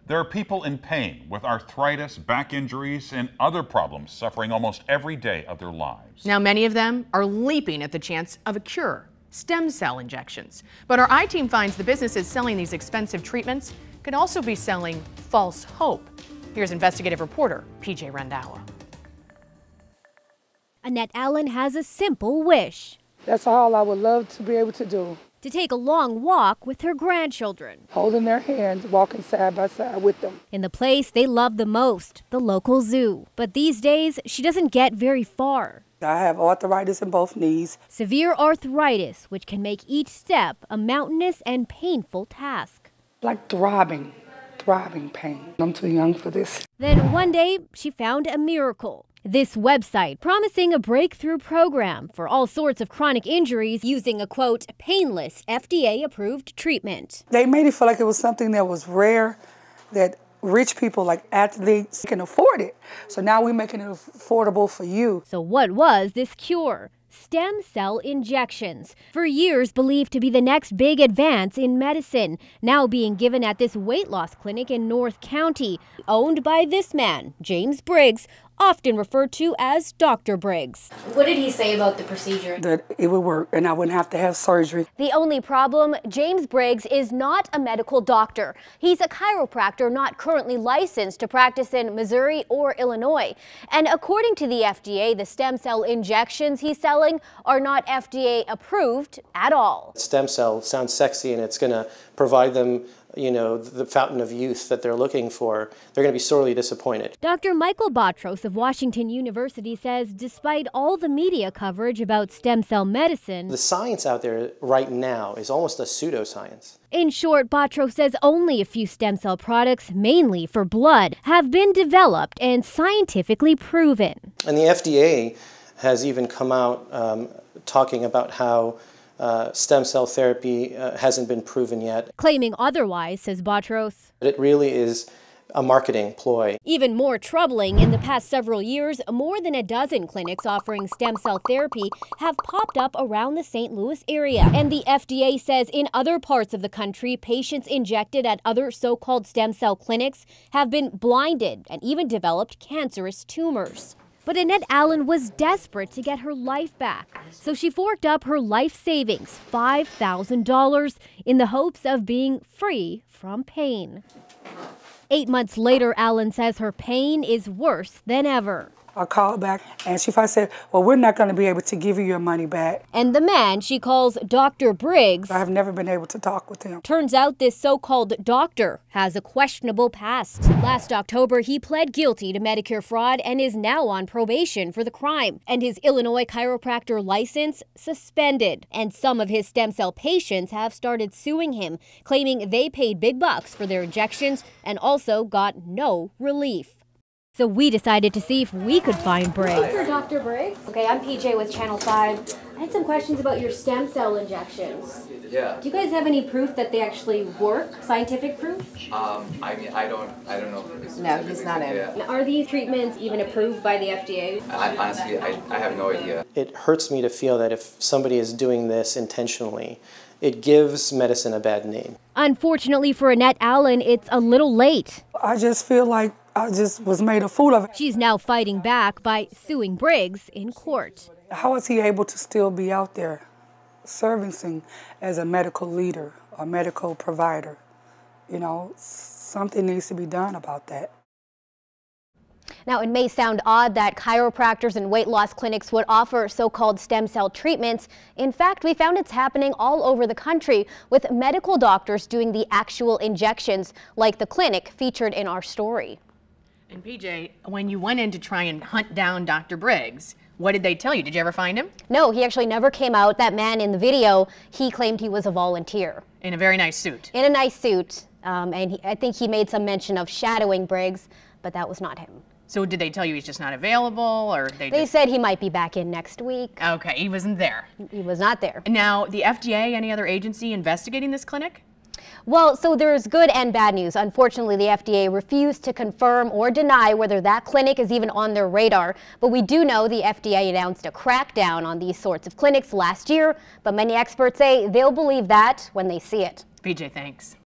There are people in pain with arthritis, back injuries, and other problems suffering almost every day of their lives. Now, many of them are leaping at the chance of a cure, stem cell injections. But our I-Team finds the businesses selling these expensive treatments could also be selling false hope. Here's investigative reporter PJ Rendawa. Annette Allen has a simple wish. That's all I would love to be able to do. To take a long walk with her grandchildren. Holding their hands, walking side by side with them. In the place they love the most, the local zoo. But these days, she doesn't get very far. I have arthritis in both knees. Severe arthritis, which can make each step a mountainous and painful task. Like throbbing pain. I'm too young for this. Then one day, she found a miracle. This website promising a breakthrough program for all sorts of chronic injuries using a, quote, painless FDA-approved treatment. They made it feel like it was something that was rare, that rich people like athletes can afford it. So now we're making it affordable for you. So what was this cure? Stem cell injections, for years believed to be the next big advance in medicine, now being given at this weight loss clinic in North County, owned by this man, James Briggs, often referred to as Dr. Briggs. What did he say about the procedure? That it would work and I wouldn't have to have surgery. The only problem, James Briggs is not a medical doctor. He's a chiropractor not currently licensed to practice in Missouri or Illinois. And according to the FDA, the stem cell injections he's selling are not FDA approved at all. Stem cell sounds sexy and it's going to provide them, you know, the fountain of youth that they're looking for. They're going to be sorely disappointed. Dr. Michael Botros of Washington University says despite all the media coverage about stem cell medicine, The science out there right now is almost a pseudoscience. In short, Botros says only a few stem cell products, mainly for blood, have been developed and scientifically proven. And the FDA has even come out talking about how stem cell therapy hasn't been proven yet. Claiming otherwise, says Botros. But it really is a marketing ploy. Even more troubling, in the past several years, more than a dozen clinics offering stem cell therapy have popped up around the St. Louis area. And the FDA says in other parts of the country, patients injected at other so-called stem cell clinics have been blinded and even developed cancerous tumors. But Annette Allen was desperate to get her life back, so she forked up her life savings, $5,000, in the hopes of being free from pain. 8 months later, Allen says her pain is worse than ever. I called back and she said, well, we're not going to be able to give you your money back. And the man she calls Dr. Briggs, I have never been able to talk with him. Turns out this so-called doctor has a questionable past. Last October, he pled guilty to Medicare fraud and is now on probation for the crime. And his Illinois chiropractor license suspended. And some of his stem cell patients have started suing him, claiming they paid big bucks for their injections and also got no relief. So we decided to see if we could find Briggs. For Dr. Briggs? Okay, I'm PJ with Channel 5. I had some questions about your stem cell injections. Yeah. Do you guys have any proof that they actually work? Scientific proof? I mean, I don't know. No, he's not in. Yeah. Are these treatments even approved by the FDA? Honestly, I have no idea. It hurts me to feel that if somebody is doing this intentionally, it gives medicine a bad name. Unfortunately for Annette Allen, it's a little late. I just feel like I just was made a fool of. She's now fighting back by suing Briggs in court. How is he able to still be out there servicing as a medical leader or medical provider? You know, something needs to be done about that. Now, it may sound odd that chiropractors and weight loss clinics would offer so-called stem cell treatments. In fact, we found it's happening all over the country, with medical doctors doing the actual injections, like the clinic featured in our story. And PJ, when you went in to try and hunt down Dr. Briggs, what did they tell you? Did you ever find him? No, he actually never came out. That man in the video, he claimed he was a volunteer. In a very nice suit. In a nice suit. I think he made some mention of shadowing Briggs, but that was not him. So did they tell you he's just not available, or they said he might be back in next week. Okay, he wasn't there. He was not there. Now, the FDA, any other agency investigating this clinic? Well, so there's good and bad news. Unfortunately, the FDA refused to confirm or deny whether that clinic is even on their radar. But we do know the FDA announced a crackdown on these sorts of clinics last year. But many experts say they'll believe that when they see it. PJ, thanks.